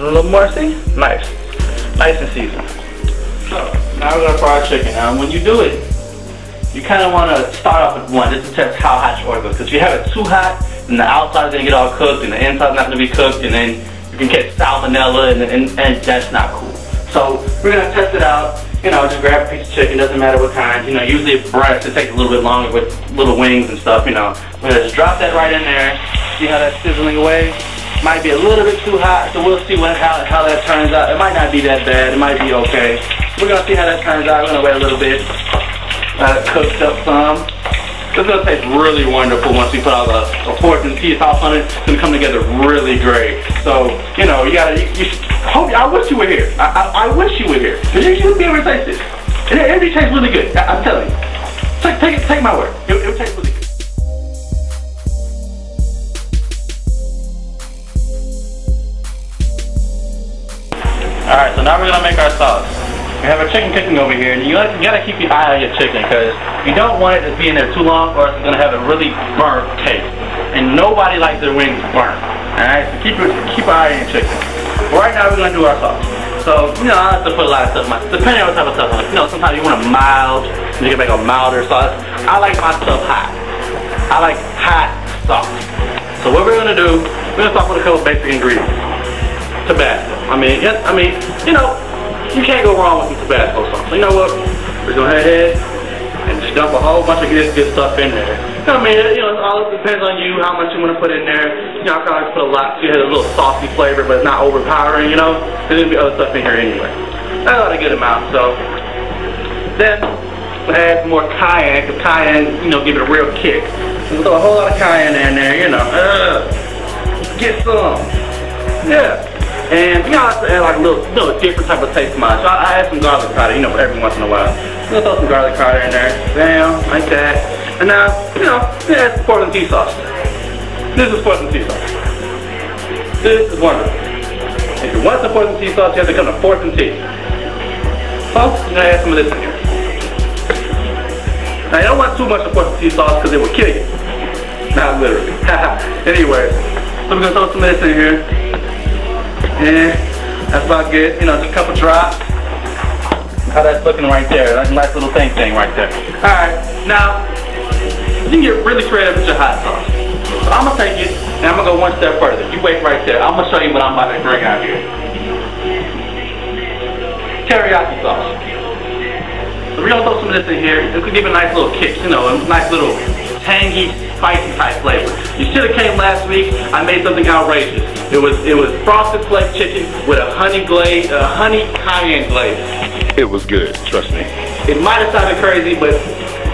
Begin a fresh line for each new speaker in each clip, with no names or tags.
a little more, see? Nice. Nice and seasoned. So, now we're gonna fry our chicken. Now, when you do it, you kind of want to start off with one, just to test how hot your oil goes. Because if you have it too hot, then the outside's gonna get all cooked, and the inside's not gonna be cooked, and then you can catch salmonella, and that's not cool. So, we're gonna test it out. You know, just grab a piece of chicken, doesn't matter what kind. You know, usually a breast, it takes a little bit longer with little wings and stuff, you know. We're gonna just drop that right in there. See how that's sizzling away? Might be a little bit too hot, so we'll see how that turns out. It might not be that bad, it might be okay. We're gonna see how that turns out. We're gonna wait a little bit. Let it cook up some. It's gonna taste really wonderful once we put all the pork and tea sauce on it. It's gonna come together really great. So, you know, I wish you were here. I wish you were here. Because you'd be able to taste this. It tastes really good. I'm telling you. Take my word. It would taste really good. Alright, so now we're gonna make our sauce. We have our chicken cooking over here, and you gotta keep your eye on your chicken because you don't want it to be in there too long, or it's gonna have a really burnt taste. And nobody likes their wings burnt. Alright, so keep an eye on your chicken. Right now we're gonna do our sauce. So, you know, I have to put a lot of stuff on depending on what type of stuff on it. You know, sometimes you want a mild, you can make a milder sauce. I like my stuff hot. I like hot sauce. So what we're gonna do, we're gonna start with a couple basic ingredients. Tabasco. You know, you can't go wrong with some Tabasco sauce. So you know what? We're gonna head ahead and just dump a whole bunch of good stuff in there. I mean, you know, it all depends on you, how much you want to put in there. You know, I kind of put a lot so you have a little saucy flavor, but it's not overpowering, you know. There's gonna be other stuff in here anyway. That's not a good amount, so. Then, we'll add some more cayenne, because cayenne, you know, give it a real kick. We'll throw a whole lot of cayenne in there, you know. Get some. Yeah. And you know, I have to add like a little different type of taste to mine. So I add some garlic powder, you know, every once in a while. I'm gonna throw some garlic powder in there. Bam, like that. And now, you know, add some pork and tea sauce. This is pork and tea sauce. This is wonderful. If you want some pork and tea sauce, you have to come to pork and tea. So, you're gonna add some of this in here. Now, you don't want too much of pork and tea sauce because it will kill you. Not literally. Anyways, so we're gonna throw some of this in here. And that's about good. You know, just a couple drops. How that's looking right there. That's a nice little thing right there. Alright, now, you can get really creative with your hot sauce. So I'm going to take it, and I'm going to go one step further. You wait right there. I'm going to show you what I'm about to bring out here. Teriyaki sauce. So we're going to throw some of this in here. It could give a nice little kick, you know, a nice little tangy, spicy type flavor. You should have came last week. I made something outrageous. It was frosted flake chicken with a honey cayenne glaze. It was good, trust me. It might have sounded crazy, but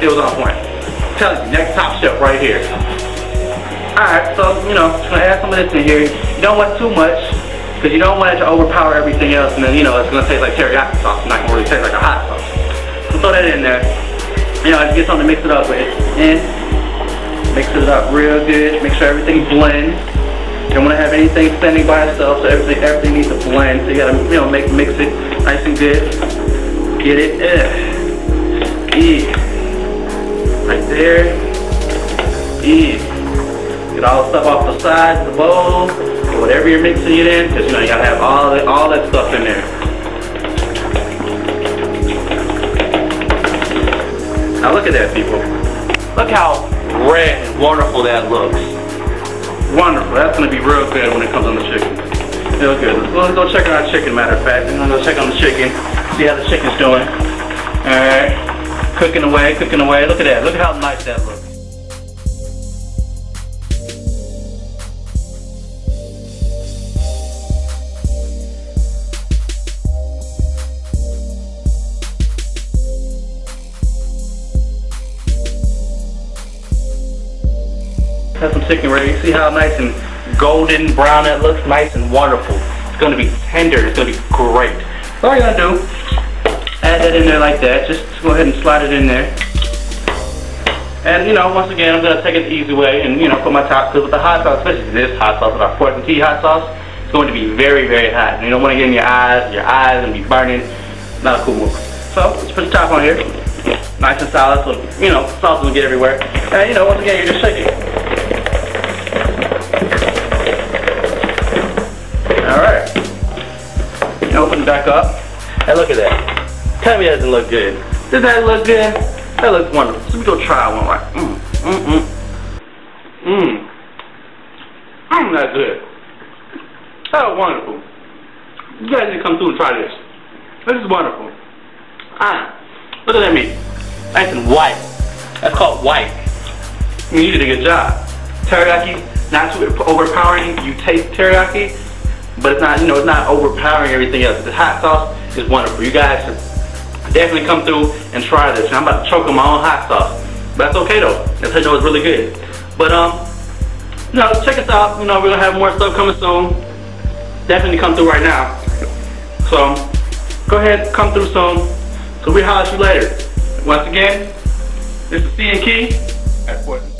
it was on point. I'm telling you, next top shelf right here. Alright, so, you know, just gonna add some of this in here. You don't want too much, because you don't want it to overpower everything else, and then, you know, it's gonna taste like teriyaki sauce. It's not gonna really taste like a hot sauce. So throw that in there. You know, just get something to mix it up with. And mix it up real good. Make sure everything blends. You don't want to have anything standing by itself, so everything needs to blend. So you gotta, you know, mix it nice and good. Get it, yeah, right there, yeah. Get all the stuff off the sides of the bowl, or whatever you're mixing it in, because you know you gotta have all that stuff in there. Now look at that, people. Look how red and wonderful that looks. Wonderful. That's going to be real good when it comes on the chicken. Real good. Let's go check on our chicken, matter of fact. We're going to go check on the chicken, see how the chicken's doing. Alright. Cooking away, cooking away. Look at that. Look at how nice that looks. Have some chicken ready. See how nice and golden brown that looks? Nice and wonderful. It's going to be tender. It's going to be great. So all you gotta do, add that in there like that. Just go ahead and slide it in there. And you know, once again, I'm going to take it the easy way and you know, put my top, because with the hot sauce, especially this hot sauce, with our pork and tea hot sauce, it's going to be very, very hot. And you don't want to get in your eyes and be burning. Not a cool move. So, let's put the top on here. Nice and solid, so you know, sauce will get everywhere. And you know, once again, you're just shaking. Alright. and open it back up. And look at that. Tell me that doesn't look good. Does that look good? That looks wonderful. So we go try one right. That's good. That was wonderful. You guys need to come through and try this. This is wonderful. Look at that meat. Nice and white. That's called white. I mean, you did a good job. Teriyaki, not too overpowering. You taste teriyaki, but it's not, it's not overpowering everything else. The hot sauce is wonderful. You guys should definitely come through and try this. I'm about to choke on my own hot sauce, but that's okay though. That's how you know it's really good. But check us out. We're gonna have more stuff coming soon. Definitely come through right now. So go ahead, come through soon. So we'll holler at you later. Once again, this is C and Key at 4th.